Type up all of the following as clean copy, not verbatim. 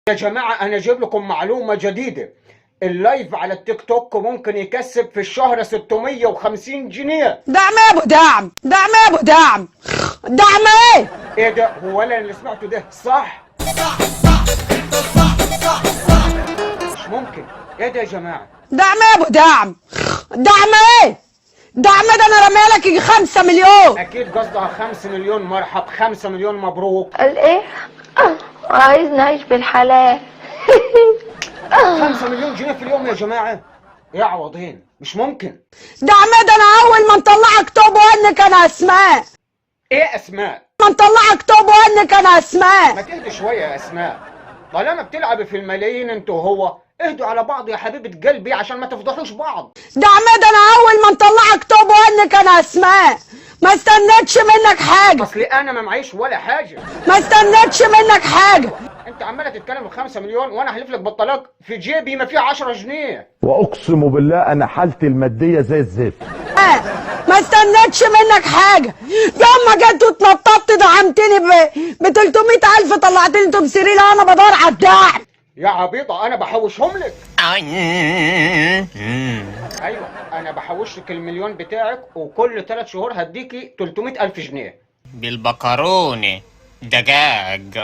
يا جماعة أنا جايب لكم معلومة جديدة. اللايف على التيك توك ممكن يكسب في الشهر 650 جنيه. دعم يا ابو دعم، دعم يا ابو دعم، دعم ايه؟ إيه ده؟ هو أنا اللي سمعته ده صح؟ مش ممكن. إيه ده يا جماعة؟ دعم يا ابو دعم، دعم ايه؟ دعم ده انا راميلك يجي 5 مليون. أكيد قصدها 5 مليون. مرحب، 5 مليون مبروك. قال ايه؟ عايز نعيش بالحلال. 5 مليون جنيه في اليوم يا جماعة؟ يا عوضين مش ممكن. دعم ده انا اول ما نطلعك توب وانك انا اسماء. إيه أسماء؟ ما نطلعك توب وانك انا ما اسماء. تهدي شوية يا أسماء. طالما بتلعبي في الملايين انت وهو، اهدوا على بعض يا حبيبة قلبي عشان ما تفضحوش بعض. دعم ده انا اول ما نطلعك توب وانك انا اسماء. ما استنيتش منك حاجه، اصلي انا ما معيش ولا حاجة. ما استنيتش منك حاجه. انت عمالة تتكلم في 5 مليون وانا احلف لك بالطلاق في جيبي ما فيه 10 جنيه. واقسم بالله انا حالتي الماديه زي الزفت. ما استنيتش منك حاجه. يوم ما جيت واتنططت دعمتني ب 300,000 طلعتني انتوا بسرير انا بدور على الدعم. يا عبيطة انا بحوشهم لك. ايوه انا بحوش لك المليون بتاعك وكل 3 شهور هديكي 300,000 جنيه. بالبكرونة دجاج.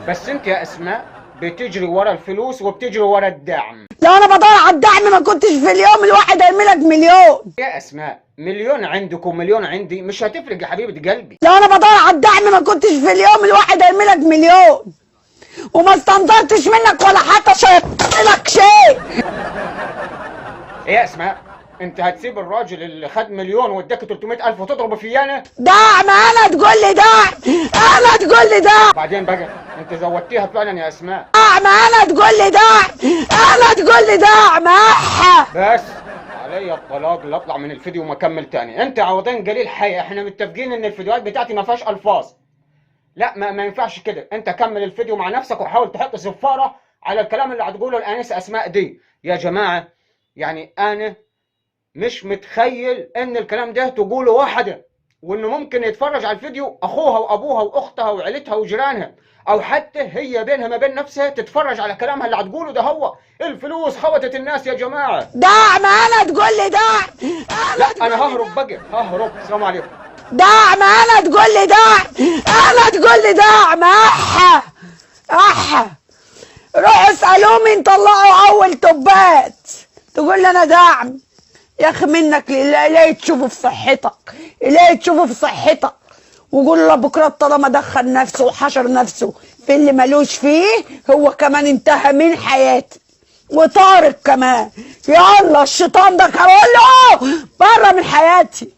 بس انت يا اسماء بتجري ورا الفلوس وبتجري ورا الدعم. لو انا بدور على الدعم ما كنتش في اليوم الواحد هيرمي لك مليون. يا اسماء مليون عندك ومليون عندي مش هتفرق يا حبيبة قلبي. لو انا بدور على الدعم ما كنتش في اليوم الواحد هيرمي لك مليون. وما استنظرتش منك ولا حتى شيطت لك شيء. ايه يا اسماء؟ انت هتسيب الراجل اللي خد مليون واداك 300,000 وتضربه فيا انا؟ دعم انا تقول لي دعم، انا تقول لي دعم. بعدين بقى انت زودتيها فعلا يا اسماء. دعم انا تقول لي دعم، انا تقول لي دعم. بس عليا الطلاق لا اطلع من الفيديو وما اكمل تاني. انت عوضين قليل حي، احنا متفقين ان الفيديوهات بتاعتي ما فيهاش الفاظ. لا ما ينفعش كده. انت كمل الفيديو مع نفسك وحاول تحط صفارة على الكلام اللي هتقوله الانسة اسماء دي. يا جماعة يعني انا مش متخيل ان الكلام ده تقوله واحدة وانه ممكن يتفرج على الفيديو اخوها وابوها واختها وعيلتها وجيرانها، او حتى هي بينها ما بين نفسها تتفرج على كلامها اللي هتقوله ده. هو الفلوس خوتت الناس يا جماعة. دعم انا تقول لي دعم، لا انا ههرب بقى، ههرب. السلام عليكم. دعم انا تقول لي دعم، انا تقول لي دعم. روحوا اسالوه مين طلعوا اول توبات تقول لي انا دعم. يا اخي منك لله، الهي تشوفه في صحتك، الهي تشوفه في صحتك. وقول له بكره طالما دخل نفسه وحشر نفسه في اللي ملوش فيه هو كمان انتهى من حياتي وطارق كمان. يلا الشيطان ده هقول له بره من حياتي.